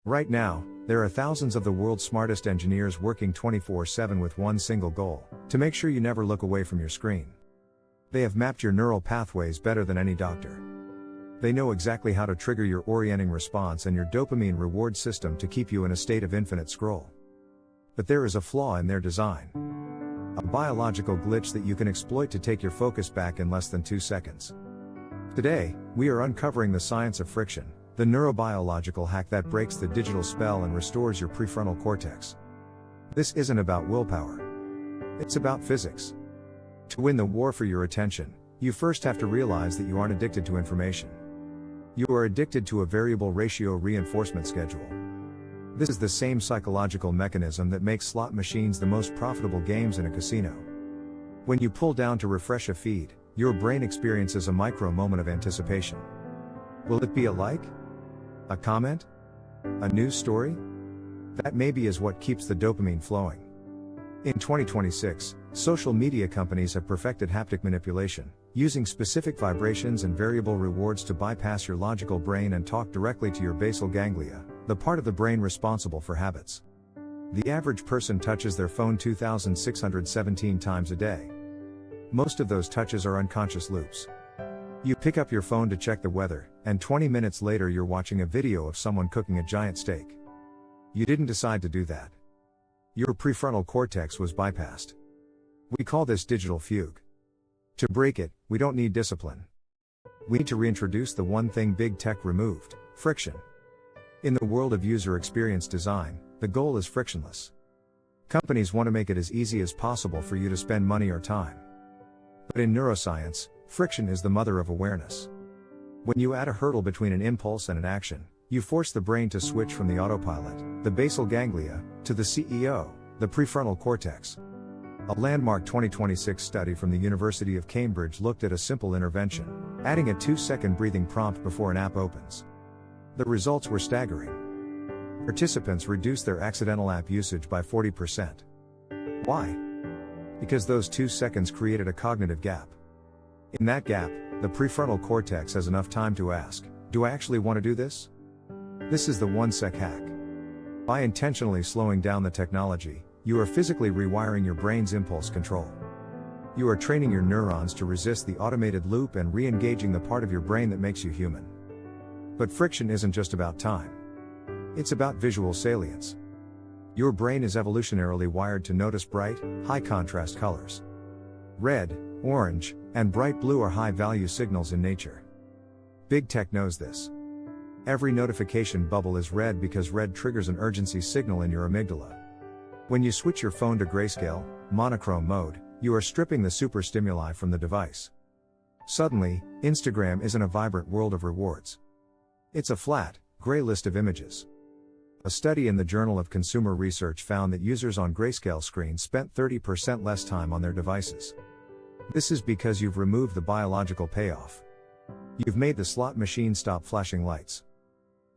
Right now, there are thousands of the world's smartest engineers working 24/7 with one single goal: to make sure you never look away from your screen. They have mapped your neural pathways better than any doctor. They know exactly how to trigger your orienting response and your dopamine reward system to keep you in a state of infinite scroll. But there is a flaw in their design. A biological glitch that you can exploit to take your focus back in less than 2 seconds. Today, we are uncovering the science of friction, the neurobiological hack that breaks the digital spell and restores your prefrontal cortex. This isn't about willpower. It's about physics. To win the war for your attention, you first have to realize that you aren't addicted to information. You are addicted to a variable ratio reinforcement schedule. This is the same psychological mechanism that makes slot machines the most profitable games in a casino. When you pull down to refresh a feed, your brain experiences a micro moment of anticipation. Will it be a like? A comment? A news story? That maybe is what keeps the dopamine flowing. In 2026, social media companies have perfected haptic manipulation, using specific vibrations and variable rewards to bypass your logical brain and talk directly to your basal ganglia, the part of the brain responsible for habits. The average person touches their phone 2,617 times a day. Most of those touches are unconscious loops. You pick up your phone to check the weather, and 20 minutes later you're watching a video of someone cooking a giant steak. You didn't decide to do that. Your prefrontal cortex was bypassed. We call this digital fugue. To break it, we don't need discipline. We need to reintroduce the one thing big tech removed: friction. In the world of user experience design, the goal is frictionless. Companies want to make it as easy as possible for you to spend money or time. But in neuroscience, friction is the mother of awareness. When you add a hurdle between an impulse and an action, you force the brain to switch from the autopilot, the basal ganglia, to the CEO, the prefrontal cortex. A landmark 2026 study from the University of Cambridge looked at a simple intervention: adding a 2-second breathing prompt before an app opens. The results were staggering. Participants reduced their accidental app usage by 40%. Why? Because those 2 seconds created a cognitive gap. In that gap, the prefrontal cortex has enough time to ask, do I actually want to do this? This is the 1-sec hack. By intentionally slowing down the technology, you are physically rewiring your brain's impulse control. You are training your neurons to resist the automated loop and re-engaging the part of your brain that makes you human. But friction isn't just about time. It's about visual salience. Your brain is evolutionarily wired to notice bright, high-contrast colors. Red, orange, and bright blue are high-value signals in nature. Big tech knows this. Every notification bubble is red because red triggers an urgency signal in your amygdala. When you switch your phone to grayscale, monochrome mode, you are stripping the superstimuli from the device. Suddenly, Instagram isn't a vibrant world of rewards. It's a flat, gray list of images. A study in the Journal of Consumer Research found that users on grayscale screens spent 30% less time on their devices. This is because you've removed the biological payoff. You've made the slot machine stop flashing lights.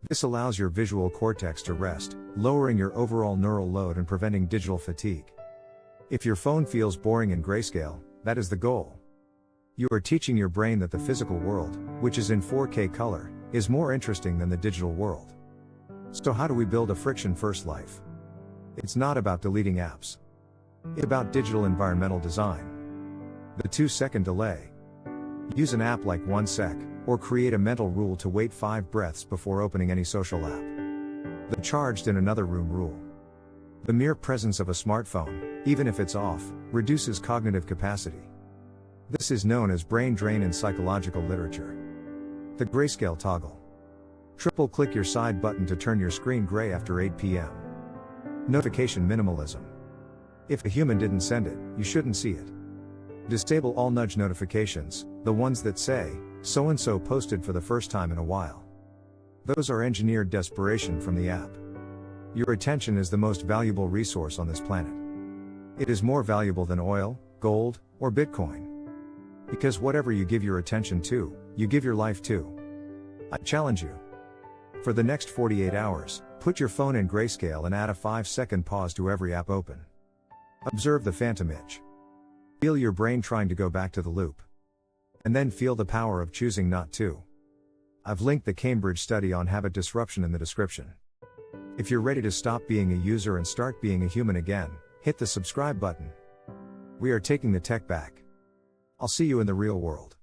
This allows your visual cortex to rest, lowering your overall neural load and preventing digital fatigue. If your phone feels boring in grayscale, that is the goal. You are teaching your brain that the physical world, which is in 4K color, is more interesting than the digital world. So how do we build a friction-first life? It's not about deleting apps. It's about digital environmental design. The 2-second delay. Use an app like 1sec, or create a mental rule to wait 5 breaths before opening any social app. The charged in another room rule. The mere presence of a smartphone, even if it's off, reduces cognitive capacity. This is known as brain drain in psychological literature. The grayscale toggle. Triple-click your side button to turn your screen gray after 8 p.m. Notification minimalism. If a human didn't send it, you shouldn't see it. Disable all nudge notifications, the ones that say, so-and-so posted for the first time in a while. Those are engineered desperation from the app. Your attention is the most valuable resource on this planet. It is more valuable than oil, gold, or Bitcoin. Because whatever you give your attention to, you give your life to. I challenge you. For the next 48 hours, put your phone in grayscale and add a 5-second pause to every app open. Observe the phantom itch. Feel your brain trying to go back to the loop. And then feel the power of choosing not to. I've linked the Cambridge study on habit disruption in the description. If you're ready to stop being a user and start being a human again, hit the subscribe button. We are taking the tech back. I'll see you in the real world.